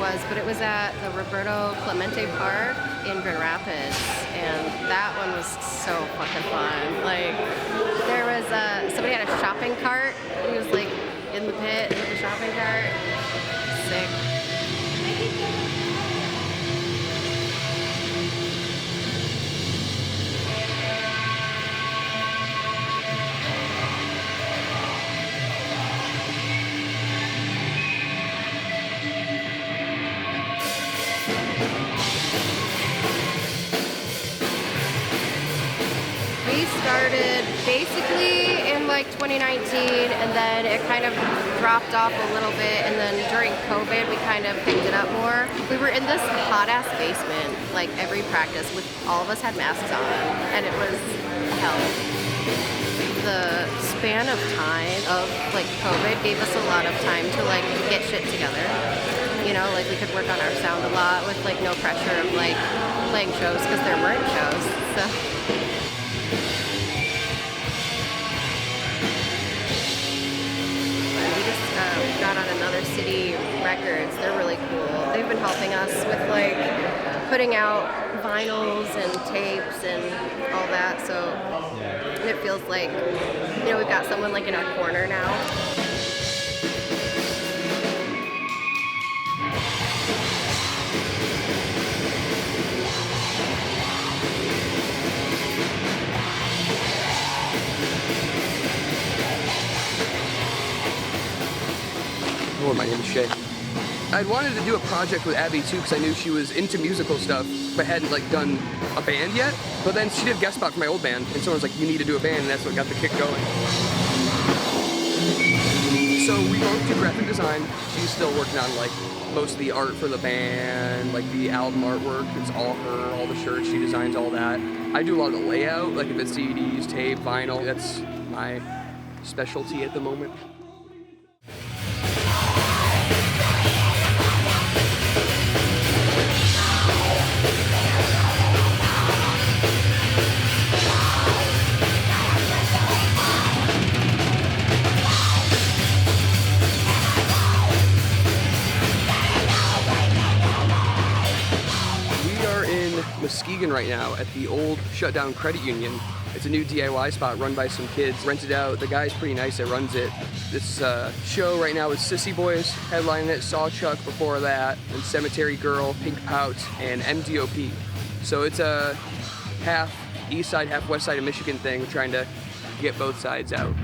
was, but it was at the Roberto Clemente Park in Grand Rapids, and that one was so fucking fun. Like, there was somebody had a shopping cart. He was like in the pit with the shopping cart. Sick. Started basically in like 2019, and then it kind of dropped off a little bit, and then during COVID we kind of picked it up more. We were in this hot ass basement like every practice, with all of us had masks on, and it was hell. The span of time of like COVID gave us a lot of time to like get shit together. You know, like we could work on our sound a lot with like no pressure of like playing shows, because there weren't shows. So got on Another City Records. They're really cool. They've been helping us with like putting out vinyls and tapes and all that, so it feels like, you know, we've got someone like in our corner now. Hello, my name is Shay. I'd wanted to do a project with Abby too, because I knew she was into musical stuff, but hadn't like done a band yet. But then she did a guest spot for my old band, and someone was like, "You need to do a band," and that's what got the kick going. So we both do graphic design. She's still working on like most of the art for the band, like the album artwork. It's all her, all the shirts, she designs all that. I do a lot of the layout, like if it's CDs, tape, vinyl. That's my specialty at the moment. Muskegon right now at the old shutdown credit union. It's a new DIY spot run by some kids, rented out. The guy's pretty nice that runs it. This show right now is Sissy Boys headlining it, Sawchuck before that, and Cemetery Girl, Pink Pout, and MDOP. So it's a half east side, half west side of Michigan thing. We're trying to get both sides out.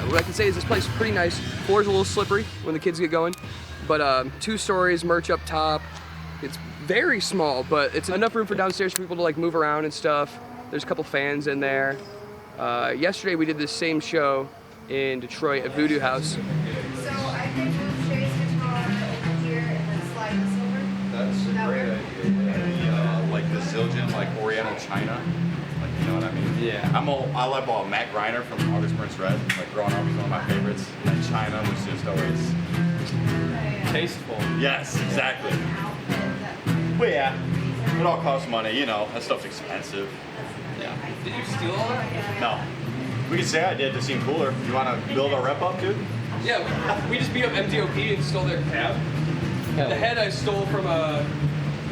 What I can say is this place is pretty nice. Floor's a little slippery when the kids get going, but 2 stories, merch up top. It's very small, but it's enough room for downstairs for people to like move around and stuff. There's a couple fans in there. Yesterday we did this same show in Detroit at Voodoo House. So I could move Shay's guitar over here and then slide this over? That's a great idea. Like the Zildjian, like Oriental China. You know what I mean? Yeah. I love Matt Greiner from August Burns Red. Like growing up, he's one of my favorites. And China was just always tasteful. Yes, exactly. But yeah, it all costs money. You know, that stuff's expensive. Yeah. Did you steal all that? No. We could say I did to seem cooler. You want to build our rep up, dude? Yeah. We just beat up MDOP and stole their cab. The head I stole from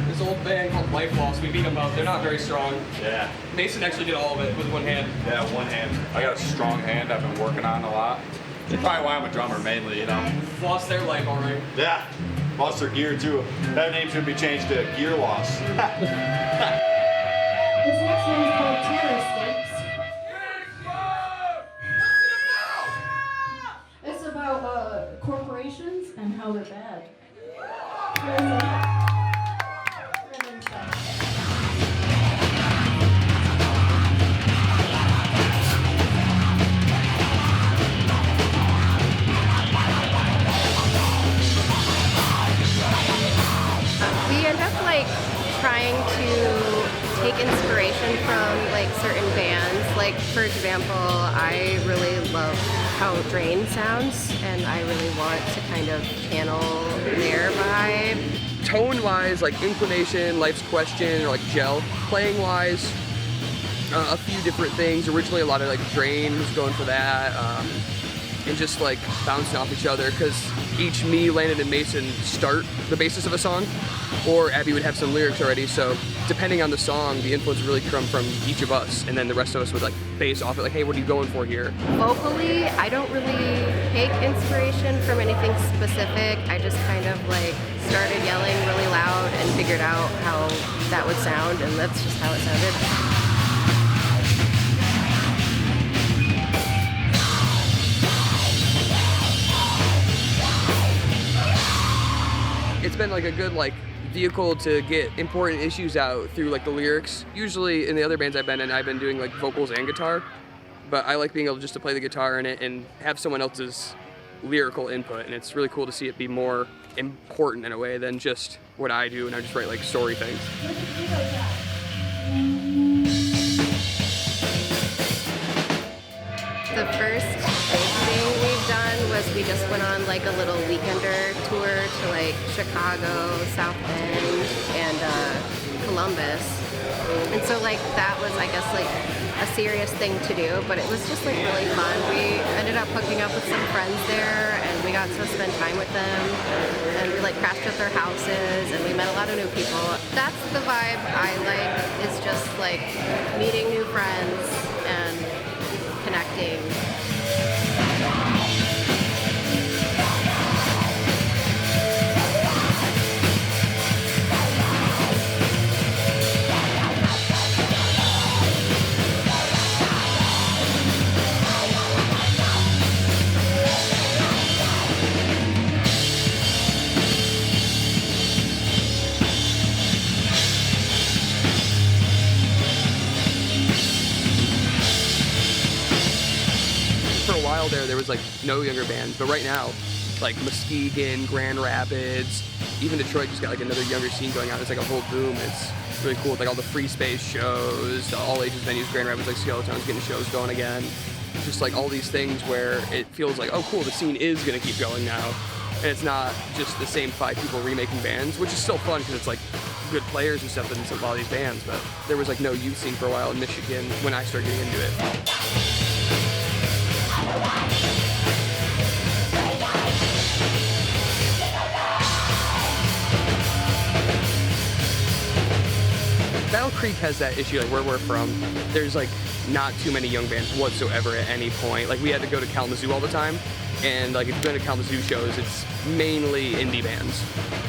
this old band called Life Loss. We beat them up. They're not very strong. Yeah. Mason actually did all of it with one hand. Yeah, one hand. I got a strong hand I've been working on a lot. That's probably why I'm a drummer mainly, you know. Lost their life already. Yeah. Lost their gear too. That name should be changed to Gear Loss. This next one is called Terror Stakes. It's about corporations and how they're bad. We end up like trying to take inspiration from like certain bands. Like for example, I really love how Drain sounds, and I really want to kind of channel their vibe. Tone-wise, like Inclination, Life's Question, or like Gel. Playing-wise, a few different things. Originally, a lot of like Drain was going for that, and just like bouncing off each other, because each me, Landon, and Mason start the basis of a song, or Abby would have some lyrics already, so depending on the song, the influence would really come from each of us, and then the rest of us would like base off it, like, hey, what are you going for here? Vocally, I don't really take inspiration from anything specific. I just kind of like started yelling really loud and figured out how that would sound, and that's just how it sounded. It's been like a good like vehicle to get important issues out through like the lyrics. Usually in the other bands I've been doing like vocals and guitar, but I like being able just to play the guitar in it and have someone else's lyrical input, and it's really cool to see it be more important in a way than just what I do, and I just write like story things. The first big thing we've done was we just went on like a little weekender tour to like Chicago, South Bend, and Columbus. And so like that was, I guess, like a serious thing to do, but it was just like really fun. We ended up hooking up with some friends there, and we got to spend time with them, and we like crashed at their houses, and we met a lot of new people. That's the vibe I like, is just like meeting new friends and connecting. There was like no younger bands, but right now, like Muskegon, Grand Rapids, even Detroit just got like another younger scene going on. It's like a whole boom. It's really cool with like all the free space shows, the all ages venues, Grand Rapids, like Skeleton's getting shows going again. Just like all these things where it feels like, oh cool, the scene is gonna keep going now. And it's not just the same 5 people remaking bands, which is still fun because it's like good players and stuff in a lot of these bands, but there was like no youth scene for a while in Michigan when I started getting into it. Battle Creek has that issue, like where we're from, there's like not too many young bands whatsoever at any point. Like we had to go to Kalamazoo all the time, and like if you're going to Kalamazoo shows, it's mainly indie bands.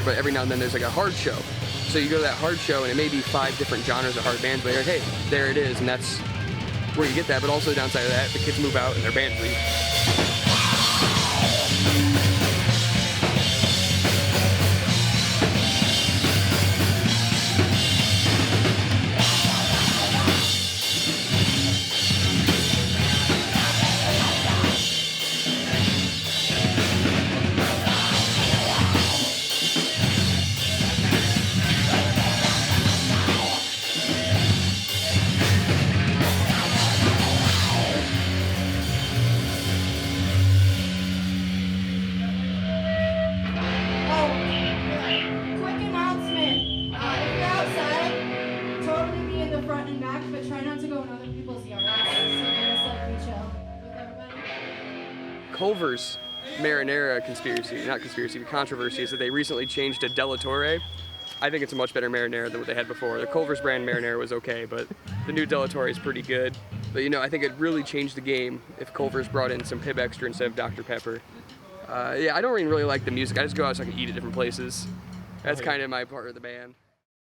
But every now and then there's like a hard show. So you go to that hard show and it may be 5 different genres of hard bands, but you're like, hey, there it is, and that's where you get that. But also the downside of that, the kids move out and their bands leave. Culver's marinara controversy is that they recently changed to Della Torre. I think it's a much better marinara than what they had before. The Culver's brand marinara was okay, but the new Della Torre is pretty good. But you know, I think it really changed the game if Culver's brought in some Pib Extra instead of Dr. Pepper. Yeah, I don't even really like the music. I just go out so I can eat at different places. That's kind of my part of the band.